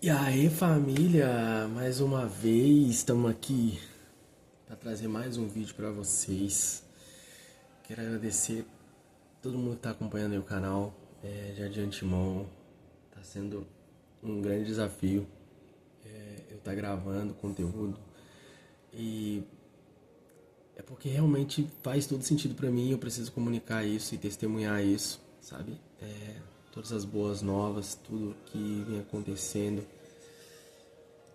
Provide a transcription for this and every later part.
E aí, família, mais uma vez estamos aqui para trazer mais um vídeo para vocês. Quero agradecer todo mundo que está acompanhando aí o canal. Já de antemão, está sendo um grande desafio eu estar gravando conteúdo e é porque realmente faz todo sentido para mim. Eu preciso comunicar isso e testemunhar isso, sabe? Todas as boas novas, tudo que vem acontecendo.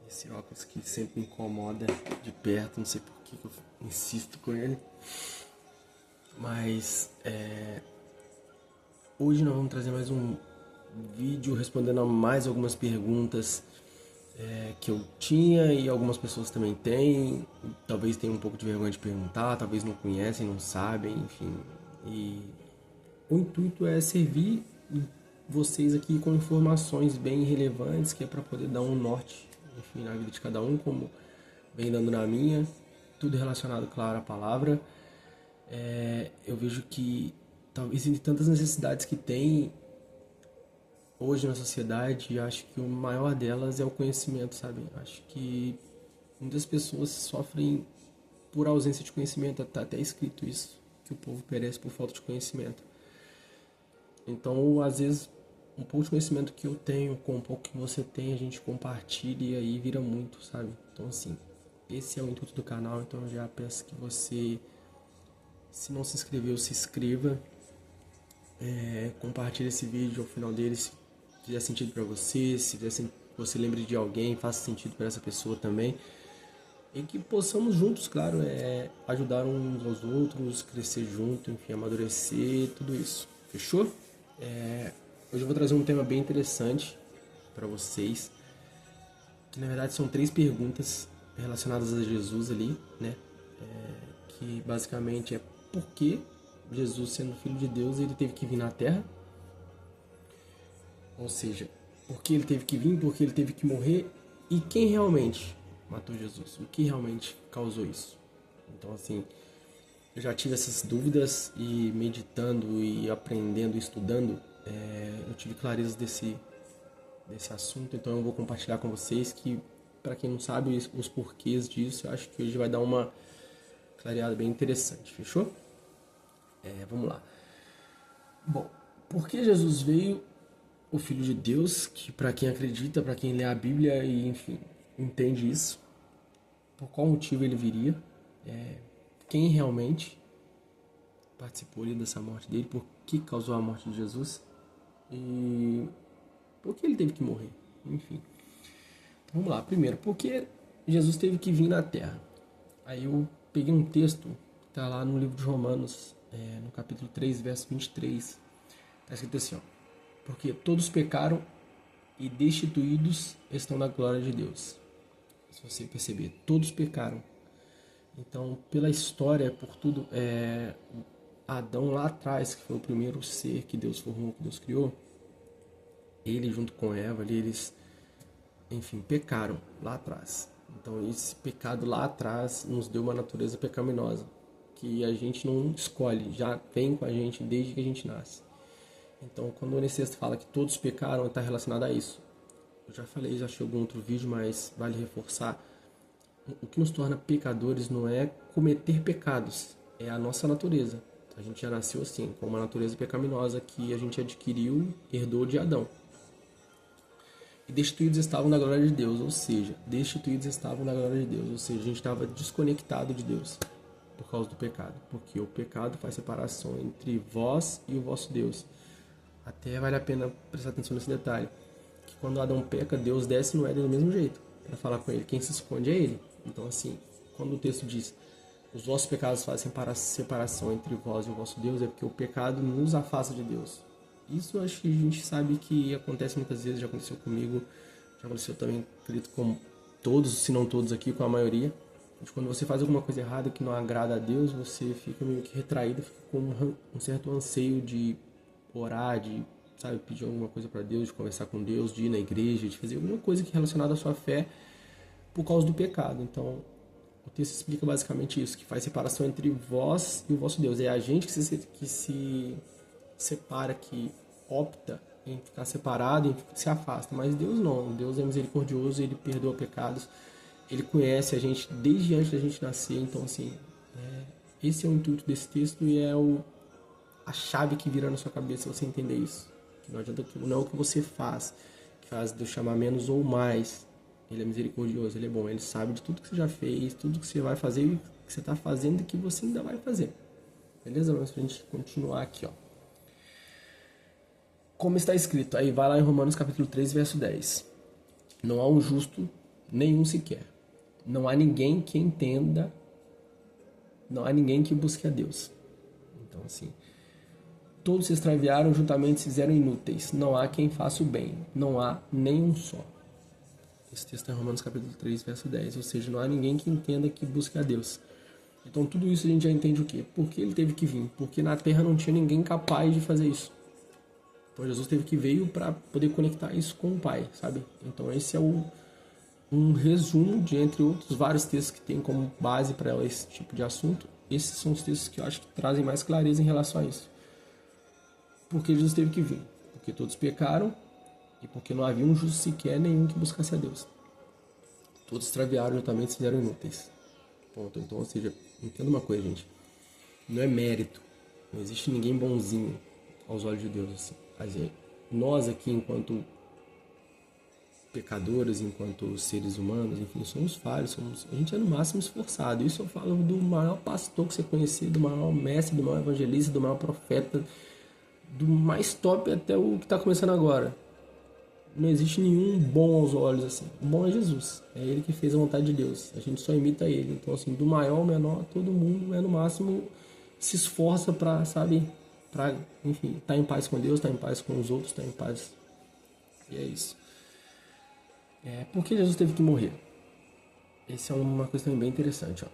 Esse óculos que sempre me incomoda de perto, não sei por que eu insisto com ele. Mas hoje nós vamos trazer mais um vídeo respondendo a mais algumas perguntas que eu tinha e algumas pessoas também têm. Talvez tenham um pouco de vergonha de perguntar, talvez não conhecem, não sabem, enfim. E o intuito é servir vocês aqui com informações bem relevantes, que é para poder dar um norte, enfim, na vida de cada um, como vem dando na minha, tudo relacionado, claro, à palavra. Eu vejo que talvez entre tantas necessidades que tem hoje na sociedade, acho que o maior delas é o conhecimento, sabe? Acho que muitas pessoas sofrem por ausência de conhecimento, está até escrito isso, que o povo perece por falta de conhecimento. Então, às vezes, um pouco de conhecimento que eu tenho com um pouco que você tem, a gente compartilha e aí vira muito, sabe? Então, assim, esse é o intuito do canal, então eu já peço que você, se não se inscreveu, se inscreva, compartilhe esse vídeo ao final dele, se fizer sentido para você, se você lembre de alguém, faça sentido para essa pessoa também. E que possamos juntos, claro, ajudar uns aos outros, crescer junto, enfim, amadurecer, tudo isso. Fechou? Hoje eu vou trazer um tema bem interessante para vocês, que na verdade são três perguntas relacionadas a Jesus ali, né? Que basicamente é por que Jesus, sendo filho de Deus, ele teve que vir na Terra? Ou seja, por que ele teve que vir, por que ele teve que morrer e quem realmente matou Jesus? O que realmente causou isso? Então, assim, eu já tive essas dúvidas e meditando e aprendendo, estudando, eu tive clareza desse assunto, então eu vou compartilhar com vocês que, para quem não sabe os porquês disso, eu acho que hoje vai dar uma clareada bem interessante, fechou? Vamos lá. Bom, por que Jesus veio, o Filho de Deus, que para quem acredita, para quem lê a Bíblia e, enfim, entende isso, por qual motivo ele viria, quem realmente participou ali dessa morte dele, por que causou a morte de Jesus e por que ele teve que morrer, enfim. Então, vamos lá, primeiro, por que Jesus teve que vir na Terra? Aí eu peguei um texto que está lá no livro de Romanos, no capítulo 3, verso 23. Está escrito assim, ó: porque todos pecaram e destituídos estão da glória de Deus. Se você perceber, todos pecaram. Então, pela história, por tudo, Adão lá atrás, que foi o primeiro ser que Deus formou, que Deus criou, ele junto com Eva, ali, eles, enfim, pecaram lá atrás. Então, esse pecado lá atrás nos deu uma natureza pecaminosa, que a gente não escolhe, já vem com a gente desde que a gente nasce. Então, quando o texto fala que todos pecaram, está relacionado a isso. Eu já falei, já achei algum outro vídeo, mas vale reforçar. O que nos torna pecadores não é cometer pecados, é a nossa natureza. A gente já nasceu assim, com uma natureza pecaminosa que a gente adquiriu, herdou de Adão. E destituídos estavam da glória de Deus, ou seja, destituídos estavam da glória de Deus, ou seja, a gente estava desconectado de Deus por causa do pecado, porque o pecado faz separação entre vós e o vosso Deus. Até vale a pena prestar atenção nesse detalhe, que quando Adão peca, Deus desce no Éden do mesmo jeito, para falar com ele. Quem se esconde é ele. Então, assim, quando o texto diz os vossos pecados fazem separação entre vós e o vosso Deus, é porque o pecado nos afasta de Deus. Isso eu acho que a gente sabe que acontece muitas vezes, já aconteceu comigo, já aconteceu também, acredito, com todos, se não todos aqui, com a maioria. Quando você faz alguma coisa errada que não agrada a Deus, você fica meio que retraído, fica com um certo anseio de orar, de, sabe, pedir alguma coisa para Deus, de conversar com Deus, de ir na igreja, de fazer alguma coisa que é relacionada à sua fé por causa do pecado. Então, o texto explica basicamente isso, que faz separação entre vós e o vosso Deus. É a gente que se separa, que opta em ficar separado, em se afasta. Mas Deus não. Deus é misericordioso, Ele perdoa pecados. Ele conhece a gente desde antes da gente nascer. Então, assim, esse é o intuito desse texto e é a chave que vira na sua cabeça você entender isso. Que não adianta, não é o que você faz, que faz Deus chamar menos ou mais. Ele é misericordioso, Ele é bom. Ele sabe de tudo que você já fez, tudo que você vai fazer e que você está fazendo e que você ainda vai fazer. Beleza? Mas pra gente continuar aqui, ó. Como está escrito, aí vai lá em Romanos capítulo 3, verso 10. Não há um justo, nenhum sequer. Não há ninguém que entenda, não há ninguém que busque a Deus. Então, assim, todos se extraviaram, juntamente se fizeram inúteis. Não há quem faça o bem, não há nenhum só. Esse texto é Romanos capítulo 3, verso 10. Ou seja, não há ninguém que entenda, que busque a Deus. Então, tudo isso a gente já entende o quê? Por que ele teve que vir? Porque na Terra não tinha ninguém capaz de fazer isso. Então Jesus teve que vir para poder conectar isso com o Pai, sabe? Então esse é um resumo de entre outros vários textos que tem como base para esse tipo de assunto. Esses são os textos que eu acho que trazem mais clareza em relação a isso. Porque Jesus teve que vir? Porque todos pecaram e porque não havia um justo sequer nenhum que buscasse a Deus. Todos extraviaram, juntamente se fizeram inúteis. Ponto. Então, ou seja, entenda uma coisa, gente. Não é mérito. Não existe ninguém bonzinho aos olhos de Deus, assim. Nós aqui, enquanto pecadores, enquanto seres humanos, enfim, somos falhos, a gente é no máximo esforçado. Isso eu falo do maior pastor que você conhecer, do maior mestre, do maior evangelista, do maior profeta, do mais top até o que está começando agora. Não existe nenhum bom aos olhos, assim. O bom é Jesus. É Ele que fez a vontade de Deus. A gente só imita Ele. Então, assim, do maior ao menor, todo mundo no máximo se esforça para, sabe, para, enfim, estar em paz com Deus, estar em paz com os outros, estar em paz. E é isso. Por que Jesus teve que morrer? Essa é uma coisa também bem interessante, ó.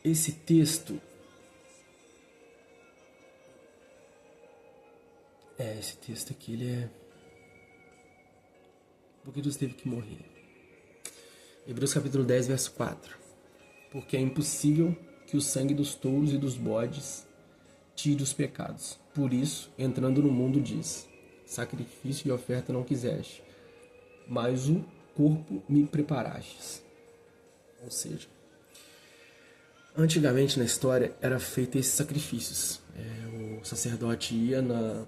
Esse texto esse texto aqui, ele é... Por que Jesus teve que morrer? Hebreus capítulo 10, verso 4. Porque é impossível que o sangue dos touros e dos bodes tire os pecados. Por isso, entrando no mundo, diz: sacrifício e oferta não quiseste, mas o corpo me preparastes. Ou seja, antigamente na história era feito esses sacrifícios. O sacerdote ia na...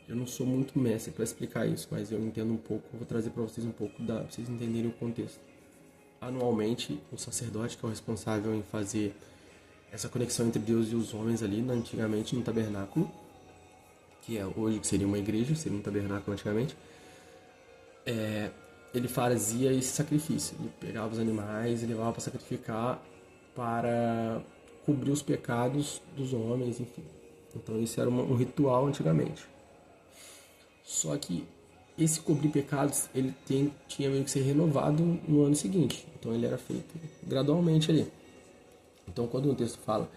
Eu não sou muito mestre para explicar isso, mas eu entendo um pouco, vou trazer para vocês um pouco, para vocês entenderem o contexto. Anualmente, o sacerdote, que é o responsável em fazer essa conexão entre Deus e os homens ali, antigamente no tabernáculo, que é hoje que seria uma igreja, seria um tabernáculo antigamente, ele fazia esse sacrifício. Ele pegava os animais e levava para sacrificar para cobrir os pecados dos homens, enfim. Então isso era um ritual antigamente. Só que esse cobrir pecados, ele tinha meio que ser renovado no ano seguinte. Então ele era feito gradualmente ali. Então quando o texto fala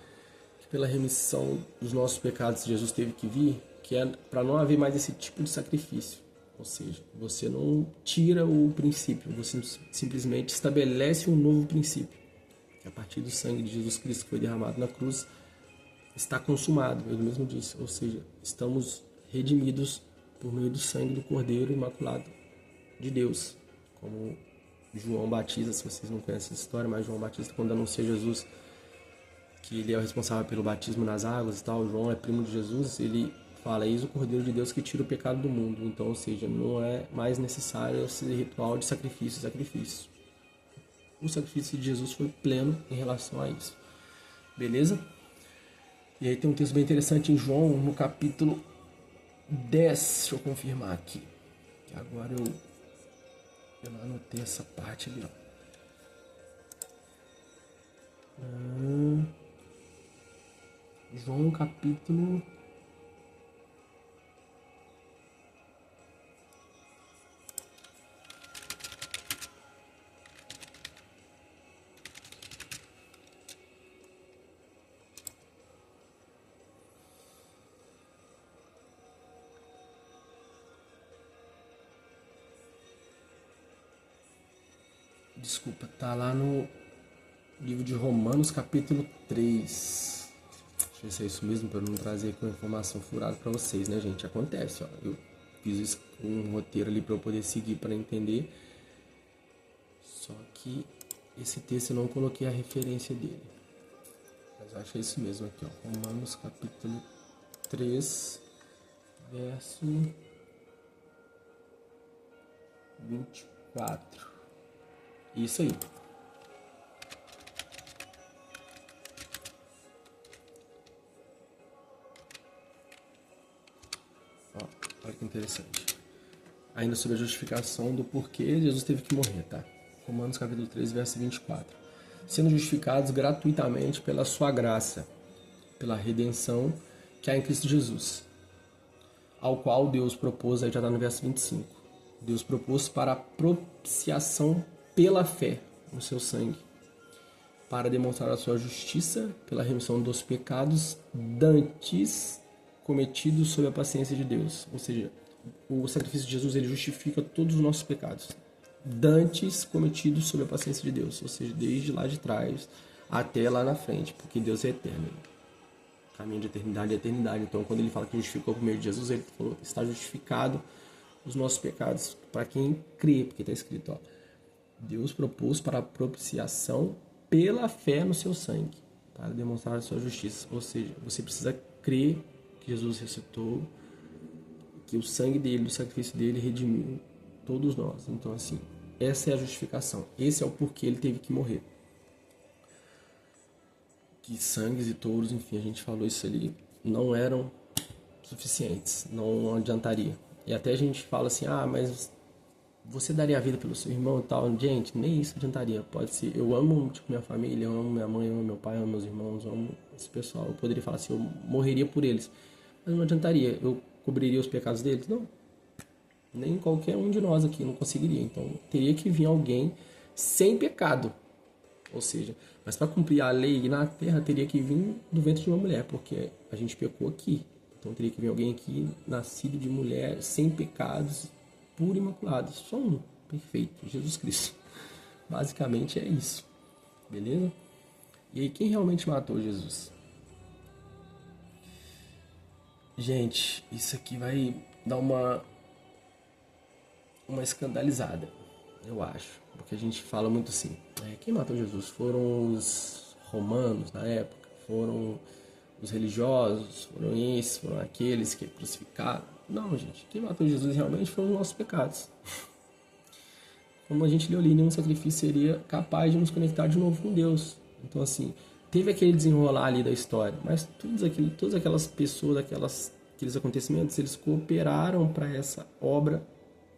que pela remissão dos nossos pecados Jesus teve que vir, que é para não haver mais esse tipo de sacrifício. Ou seja, você não tira o princípio, você simplesmente estabelece um novo princípio. Que a partir do sangue de Jesus Cristo que foi derramado na cruz, está consumado, ele mesmo disse. Ou seja, estamos redimidos por meio do sangue do Cordeiro Imaculado de Deus. Como João Batista, se vocês não conhecem essa história, mas João Batista, quando anuncia Jesus, que ele é o responsável pelo batismo nas águas e tal, João é primo de Jesus, ele fala: eis o Cordeiro de Deus que tira o pecado do mundo. Então, ou seja, não é mais necessário esse ritual de sacrifício. O sacrifício de Jesus foi pleno em relação a isso. Beleza? E aí tem um texto bem interessante em João, no capítulo 10, deixa eu confirmar aqui. Que agora eu não anotei essa parte ali, ó. João capítulo... Desculpa, tá lá no livro de Romanos, capítulo 3. Deixa sei se é isso mesmo, para eu não trazer aqui uma informação furada para vocês, né, gente? Acontece, ó. Eu fiz um roteiro ali para eu poder seguir, para entender. Só que esse texto eu não coloquei a referência dele. Mas eu acho que é isso mesmo aqui, ó. Romanos capítulo 3, verso 24. Isso aí. Ó, olha que interessante. Ainda sobre a justificação do porquê Jesus teve que morrer, tá? Romanos capítulo 3, verso 24. Sendo justificados gratuitamente pela sua graça, pela redenção que há em Cristo Jesus, ao qual Deus propôs, aí já está no verso 25, Deus propôs para a propiciação pela fé no seu sangue, para demonstrar a sua justiça pela remissão dos pecados dantes cometidos sob a paciência de Deus. Ou seja, o sacrifício de Jesus ele justifica todos os nossos pecados dantes cometidos sob a paciência de Deus, ou seja, desde lá de trás até lá na frente, porque Deus é eterno. Caminho de eternidade a eternidade. Então, quando ele fala que justificou por meio de Jesus, ele falou, está justificado os nossos pecados para quem crê, porque está escrito, ó, Deus propôs para a propiciação pela fé no seu sangue, para demonstrar a sua justiça. Ou seja, você precisa crer que Jesus ressuscitou, que o sangue dele, o sacrifício dele redimiu todos nós. Então, assim, essa é a justificação. Esse é o porquê ele teve que morrer. Que sangues e touros, enfim, a gente falou isso ali, não eram suficientes, não adiantaria. E até a gente fala assim, mas você daria a vida pelo seu irmão e tal. Gente, nem isso adiantaria. Pode ser, eu amo tipo, minha família, eu amo minha mãe, eu amo meu pai, eu amo meus irmãos, eu amo esse pessoal. Eu poderia falar assim, eu morreria por eles. Mas não adiantaria, eu cobriria os pecados deles? Não. Nem qualquer um de nós aqui não conseguiria. Então, teria que vir alguém sem pecado. Ou seja, mas para cumprir a lei na terra, teria que vir do ventre de uma mulher, porque a gente pecou aqui. Então, teria que vir alguém aqui, nascido de mulher, sem pecados, puro e imaculado. Só um, perfeito, Jesus Cristo. Basicamente é isso. Beleza? E aí, quem realmente matou Jesus? Gente, isso aqui vai dar uma escandalizada, eu acho. Porque a gente fala muito assim, quem matou Jesus? Foram os romanos na época? Foram os religiosos? Foram esses? Foram aqueles que crucificaram? Não, gente. Quem matou Jesus realmente foram os nossos pecados. Como a gente leu ali, nenhum sacrifício seria capaz de nos conectar de novo com Deus. Então, assim, teve aquele desenrolar ali da história, mas todas aquelas pessoas, aqueles acontecimentos, eles cooperaram para essa obra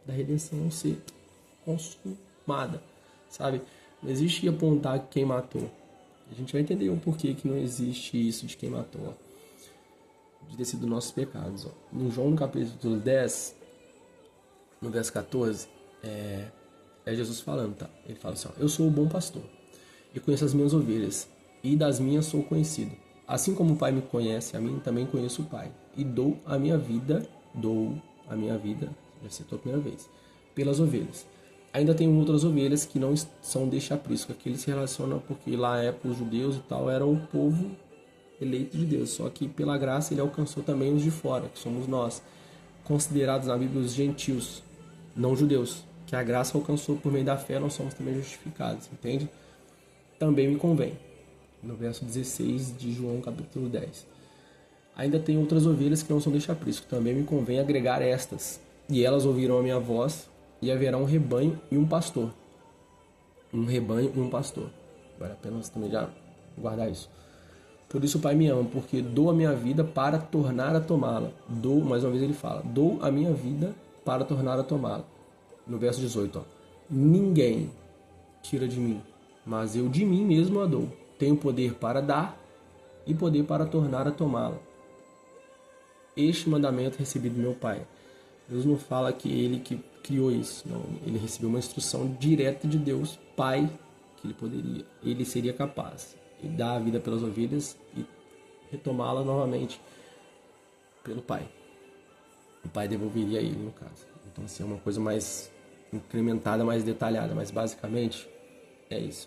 da redenção ser consumada, sabe? Não existe apontar quem matou. A gente vai entender o porquê que não existe isso de quem matou, ó. De ter sido nossos pecados, ó. No João, no capítulo 10, no verso 14, é Jesus falando, tá? Ele fala assim, ó, eu sou o bom pastor e conheço as minhas ovelhas e das minhas sou conhecido. Assim como o Pai me conhece a mim, também conheço o Pai e dou a minha vida, já citou a primeira vez, pelas ovelhas. Ainda tem outras ovelhas que não são deste aprisco, que ele se relaciona porque lá é para os judeus e tal, era o povo eleito de Deus, só que pela graça ele alcançou também os de fora, que somos nós, considerados na Bíblia os gentios, não judeus, que a graça alcançou por meio da fé, nós somos também justificados, entende? Também me convém, no verso 16 de João capítulo 10. Ainda tem outras ovelhas que não são deste aprisco, também me convém agregar estas, e elas ouvirão a minha voz, e haverá um rebanho e um pastor. Um rebanho e um pastor. Vale a pena você também já guardar isso. Por isso o Pai me ama, porque dou a minha vida para tornar a tomá-la. Mais uma vez ele fala, dou a minha vida para tornar a tomá-la. No verso 18, ó. Ninguém tira de mim, mas eu de mim mesmo a dou. Tenho poder para dar e poder para tornar a tomá-la. Este mandamento recebi do meu Pai. Deus não fala que ele que criou isso, não. Ele recebeu uma instrução direta de Deus, Pai, que ele seria capaz de dar a vida pelas ovelhas e retomá-la novamente pelo Pai. O Pai devolveria a ele, no caso. Então, assim, é uma coisa mais incrementada, mais detalhada, mas basicamente é isso.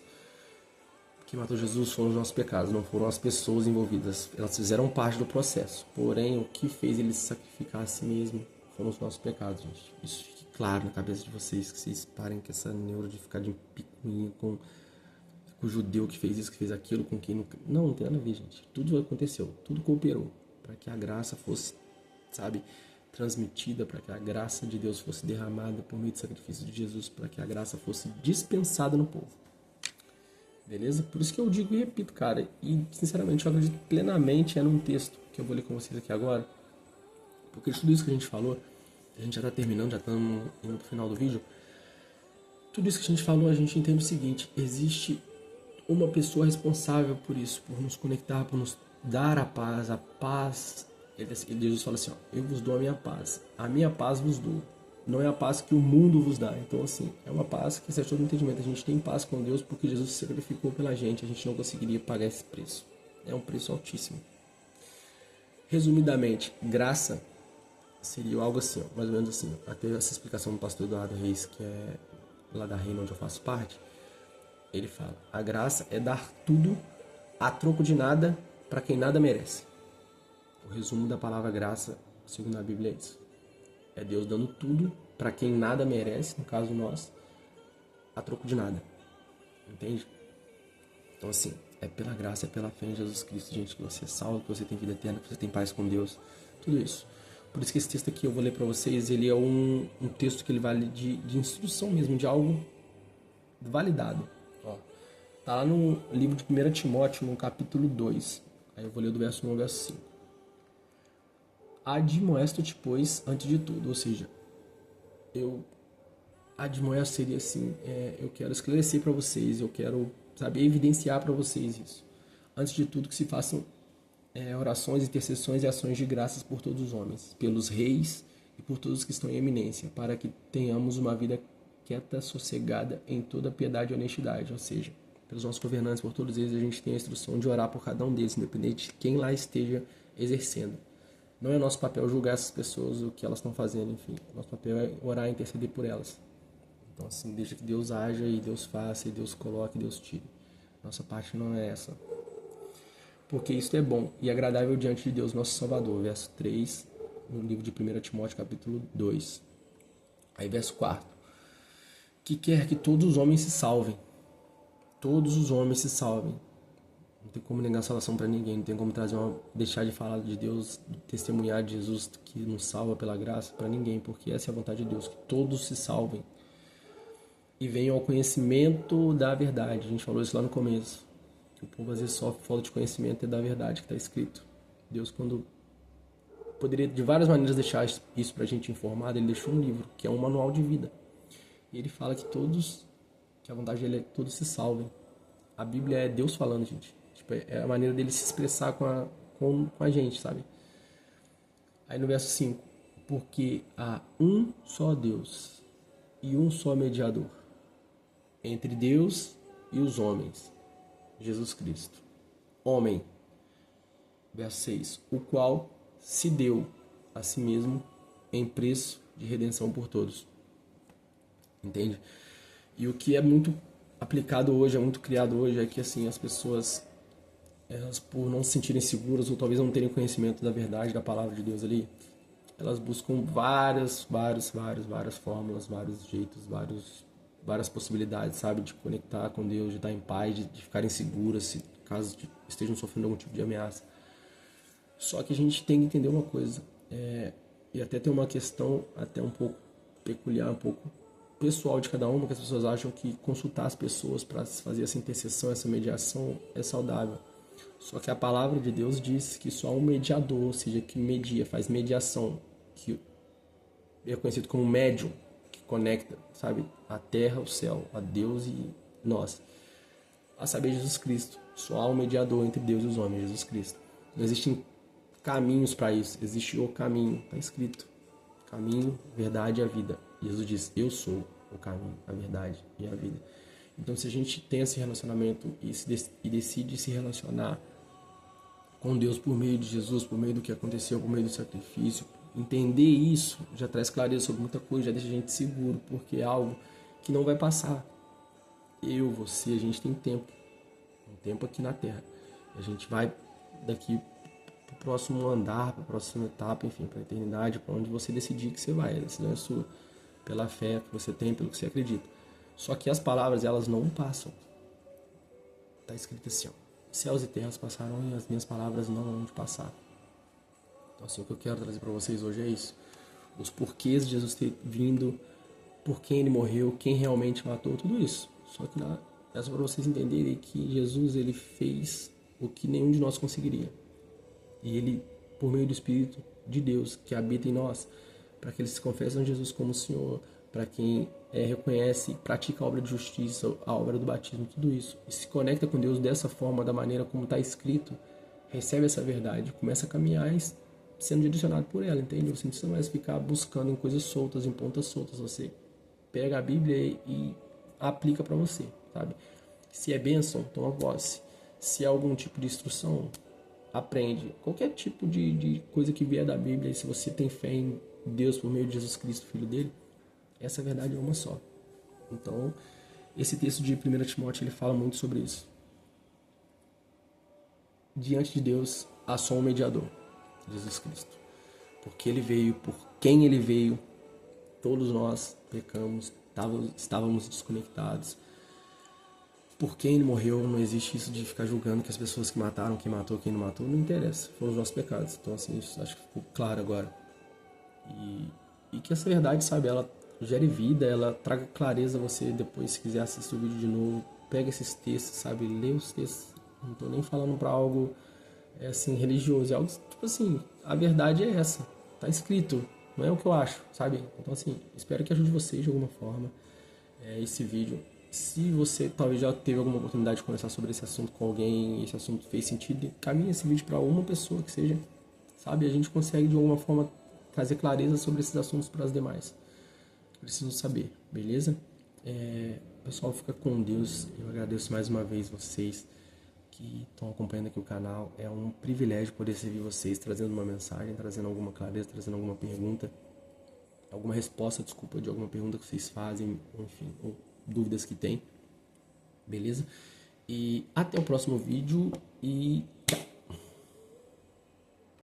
que matou Jesus foram os nossos pecados, não foram as pessoas envolvidas. Elas fizeram parte do processo. Porém, o que fez ele se sacrificar a si mesmo foram os nossos pecados, gente. Isso fique claro na cabeça de vocês, que vocês parem com essa neuro de ficar de picuinha com o judeu que fez isso, que fez aquilo, com quem nunca... Não tem nada a ver, gente. Tudo aconteceu, tudo cooperou para que a graça fosse, sabe, transmitida, para que a graça de Deus fosse derramada por meio do sacrifício de Jesus, para que a graça fosse dispensada no povo. Beleza? Por isso que eu digo e repito, cara. E, sinceramente, eu acredito plenamente num texto que eu vou ler com vocês aqui agora. Porque de tudo isso que a gente falou, a gente já tá terminando, já estamos indo pro final do vídeo. Tudo isso que a gente falou, a gente entende o seguinte: existe uma pessoa responsável por isso, por nos conectar, por nos dar a paz. A paz, Jesus fala assim, ó, eu vos dou a minha paz vos dou. Não é a paz que o mundo vos dá. Então, assim, é uma paz que excede todo entendimento. A gente tem paz com Deus porque Jesus se sacrificou pela gente. A gente não conseguiria pagar esse preço. É um preço altíssimo. Resumidamente, graça seria algo assim, ó, mais ou menos assim. Até essa explicação do pastor Eduardo Reis, que é lá da Reina, onde eu faço parte, ele fala, a graça é dar tudo a troco de nada para quem nada merece. O resumo da palavra graça, segundo a Bíblia, é isso. É Deus dando tudo para quem nada merece, no caso nós, a troco de nada. Entende? Então, assim, é pela graça, é pela fé em Jesus Cristo, gente, que você é salvo, que você tem vida eterna, que você tem paz com Deus. Tudo isso. Por isso que esse texto aqui eu vou ler para vocês, ele é um texto que ele vale de instrução mesmo, de algo validado. Ó, tá lá no livro de 1 Timóteo, no capítulo 2. Aí eu vou ler do verso 1 ao verso 5. Admoesto-te, pois, antes de tudo. Ou seja, eu admoesto seria assim, eu quero esclarecer para vocês, eu quero, sabe, evidenciar para vocês isso. Antes de tudo, que se façam orações, intercessões e ações de graças por todos os homens, pelos reis e por todos que estão em eminência, para que tenhamos uma vida quieta, sossegada, em toda piedade e honestidade. Ou seja, pelos nossos governantes, por todos eles, a gente tem a instrução de orar por cada um deles, independente de quem lá esteja exercendo. Não é nosso papel julgar essas pessoas, o que elas estão fazendo, enfim. Nosso papel é orar e interceder por elas. Então, assim, deixa que Deus haja e Deus faça, e Deus coloque e Deus tire. Nossa parte não é essa. Porque isso é bom e agradável diante de Deus, nosso Salvador. Verso 3, no livro de 1 Timóteo, capítulo 2. Aí, verso 4. Que quer que todos os homens se salvem. Todos os homens se salvem. Não tem como negar a salvação para ninguém, não tem como deixar de falar de Deus, testemunhar de Jesus que nos salva pela graça para ninguém, porque essa é a vontade de Deus, que todos se salvem e venham ao conhecimento da verdade. A gente falou isso lá no começo, que o povo às vezes sofre falta de conhecimento da verdade que está escrito. Deus, quando poderia de várias maneiras deixar isso para a gente informado, ele deixou um livro, que é um manual de vida. E ele fala que a vontade dele é que todos se salvem. A Bíblia é Deus falando, gente. É a maneira dele se expressar com a gente, sabe? Aí no verso 5. Porque há um só Deus e um só mediador entre Deus e os homens, Jesus Cristo. Homem. Verso 6. O qual se deu a si mesmo em preço de redenção por todos. Entende? E o que é muito aplicado hoje, é muito criado hoje, é que assim, as pessoas, elas por não se sentirem seguras ou talvez não terem conhecimento da verdade da palavra de Deus ali, elas buscam várias fórmulas, vários jeitos, várias possibilidades, sabe, de conectar com Deus, de estar em paz, de ficarem seguras, se caso estejam sofrendo algum tipo de ameaça. Só que a gente tem que entender uma coisa, e até tem uma questão até um pouco peculiar, um pouco pessoal de cada uma, que as pessoas acham que consultar as pessoas para fazer essa intercessão, essa mediação é saudável. Só que a palavra de Deus diz que só um mediador, ou seja, que media, faz mediação, que é conhecido como médium, que conecta, sabe, a terra, o céu, a Deus e nós. A saber, Jesus Cristo. Só há um mediador entre Deus e os homens, Jesus Cristo. Não existem caminhos para isso, existe o caminho, está escrito. Caminho, verdade e a vida. Jesus diz, eu sou o caminho, a verdade e a vida. Então, se a gente tem esse relacionamento e decide se relacionar com Deus por meio de Jesus, por meio do que aconteceu, por meio do sacrifício, entender isso já traz clareza sobre muita coisa, já deixa a gente seguro, porque é algo que não vai passar. Eu, você, a gente tem tempo, tempo aqui na Terra. A gente vai daqui pro próximo andar, pra próxima etapa, enfim, pra eternidade, para onde você decidir que você vai. A decisão é sua, pela fé que você tem, pelo que você acredita. Só que as palavras, elas não passam. Tá escrito assim, ó: céus e terras passarão e as minhas palavras não vão de passar. Então, assim, o que eu quero trazer para vocês hoje é isso. Os porquês de Jesus ter vindo, por quem ele morreu, quem realmente matou, tudo isso. Só que é só para vocês entenderem que Jesus, ele fez o que nenhum de nós conseguiria. E ele, por meio do Espírito de Deus que habita em nós, para que eles se confessem Jesus como o Senhor, para quem reconhece e pratica a obra de justiça, a obra do batismo, tudo isso, e se conecta com Deus dessa forma, da maneira como está escrito, recebe essa verdade, começa a caminhar sendo direcionado por ela, entende? Você não precisa mais ficar buscando em coisas soltas, em pontas soltas. Você pega a Bíblia e aplica para você, sabe? Se é bênção, toma posse. Se é algum tipo de instrução, aprende. Qualquer tipo de coisa que vier da Bíblia, e se você tem fé em Deus por meio de Jesus Cristo, Filho dele, essa verdade é uma só. Então, esse texto de 1 Timóteo, ele fala muito sobre isso. Diante de Deus, há só um mediador, Jesus Cristo. Porque ele veio, por quem ele veio, todos nós pecamos, estávamos desconectados. Por quem ele morreu, não existe isso de ficar julgando que as pessoas que mataram, quem matou, quem não matou, não interessa. Foram os nossos pecados. Então, assim, isso acho que ficou claro agora. E que essa verdade, sabe, ela gere vida, ela traga clareza a você depois, se quiser assistir o vídeo de novo. Pega esses textos, sabe, lê os textos. Não tô nem falando pra algo assim, religioso, é algo tipo assim, a verdade é essa, tá escrito, não é o que eu acho, sabe? Então, assim, espero que ajude vocês de alguma forma esse vídeo. Se você talvez já teve alguma oportunidade de conversar sobre esse assunto com alguém, esse assunto fez sentido, caminhe esse vídeo para uma pessoa que seja, sabe? A gente consegue de alguma forma trazer clareza sobre esses assuntos para as demais. Preciso saber, beleza? Pessoal, fica com Deus. Eu agradeço mais uma vez vocês que estão acompanhando aqui o canal. É um privilégio poder servir vocês, trazendo uma mensagem, trazendo alguma clareza, trazendo alguma pergunta, alguma resposta, desculpa, de alguma pergunta que vocês fazem, enfim, ou dúvidas que tem, beleza? E até o próximo vídeo e